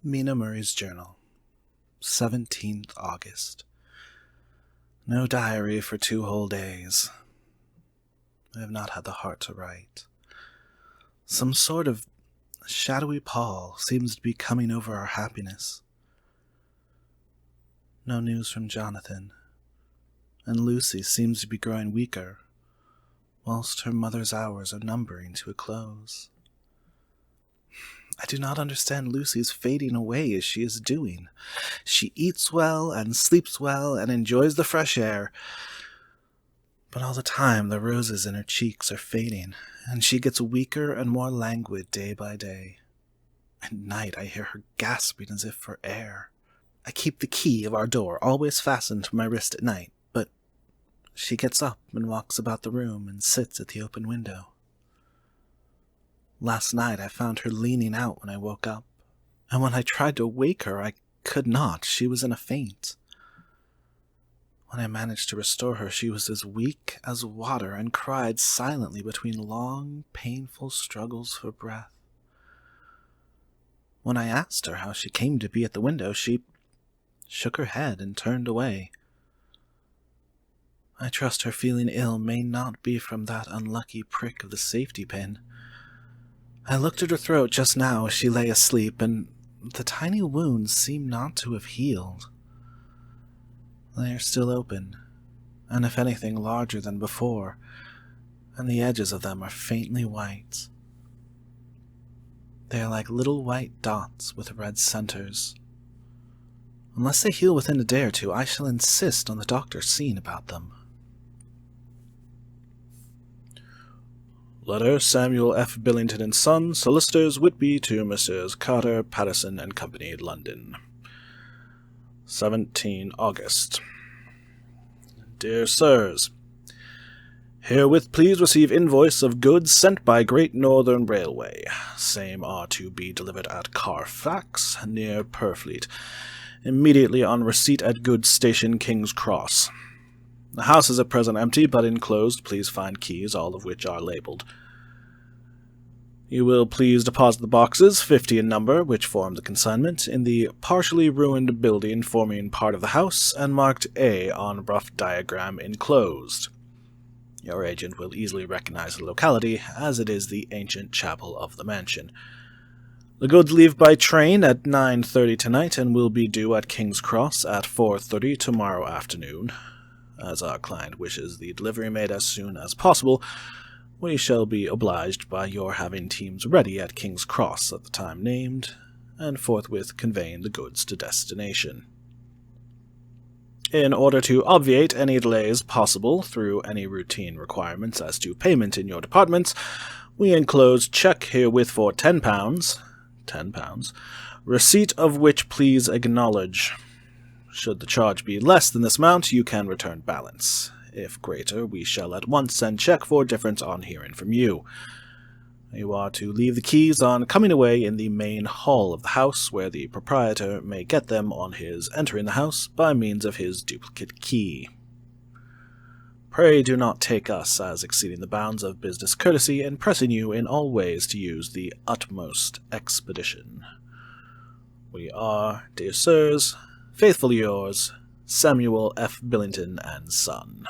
Mina Murray's Journal, 17th August. No diary for 2 whole days. I have not had the heart to write. Some sort of shadowy pall seems to be coming over our happiness. No news from Jonathan, and Lucy seems to be growing weaker, whilst her mother's hours are numbering to a close. I do not understand Lucy's fading away as she is doing. She eats well and sleeps well and enjoys the fresh air, but all the time the roses in her cheeks are fading, and she gets weaker and more languid day by day. At night I hear her gasping as if for air. I keep the key of our door always fastened to my wrist at night, but she gets up and walks about the room and sits at the open window. Last night I found her leaning out when I woke up, and when I tried to wake her I could not. She was in a faint. When I managed to restore her, she was as weak as water and cried silently between long, painful struggles for breath. When I asked her how she came to be at the window, she shook her head and turned away. I trust her feeling ill may not be from that unlucky prick of the safety pin. I looked at her throat just now as she lay asleep, and the tiny wounds seem not to have healed. They are still open, and if anything larger than before, and the edges of them are faintly white. They are like little white dots with red centers. Unless they heal within a day or two, I shall insist on the doctor seeing about them. Letter Samuel F. Billington and Son, Solicitors, Whitby, to Messrs. Carter, Paterson and Company, London. 17 August. Dear Sirs, herewith please receive invoice of goods sent by Great Northern Railway. Same are to be delivered at Carfax, near Purfleet, immediately on receipt at goods station King's Cross. The house is at present empty, but enclosed please find keys, all of which are labeled. You will please deposit the boxes, 50 in number, which form the consignment, in the partially ruined building forming part of the house, and marked A on rough diagram enclosed. Your agent will easily recognize the locality, as it is the ancient chapel of the mansion. The goods leave by train at 9:30 tonight, and will be due at King's Cross at 4:30 tomorrow afternoon. As our client wishes the delivery made as soon as possible, we shall be obliged by your having teams ready at King's Cross at the time named, and forthwith conveying the goods to destination. In order to obviate any delays possible through any routine requirements as to payment in your departments, we enclose check herewith for £10, receipt of which please acknowledge. Should the charge be less than this amount, you can return balance. If greater, we shall at once send check for difference on hearing from you. You are to leave the keys on coming away in the main hall of the house, where the proprietor may get them on his entering the house by means of his duplicate key. Pray do not take us as exceeding the bounds of business courtesy and pressing you in all ways to use the utmost expedition. We are, dear sirs, faithfully yours, Samuel F. Billington and Son.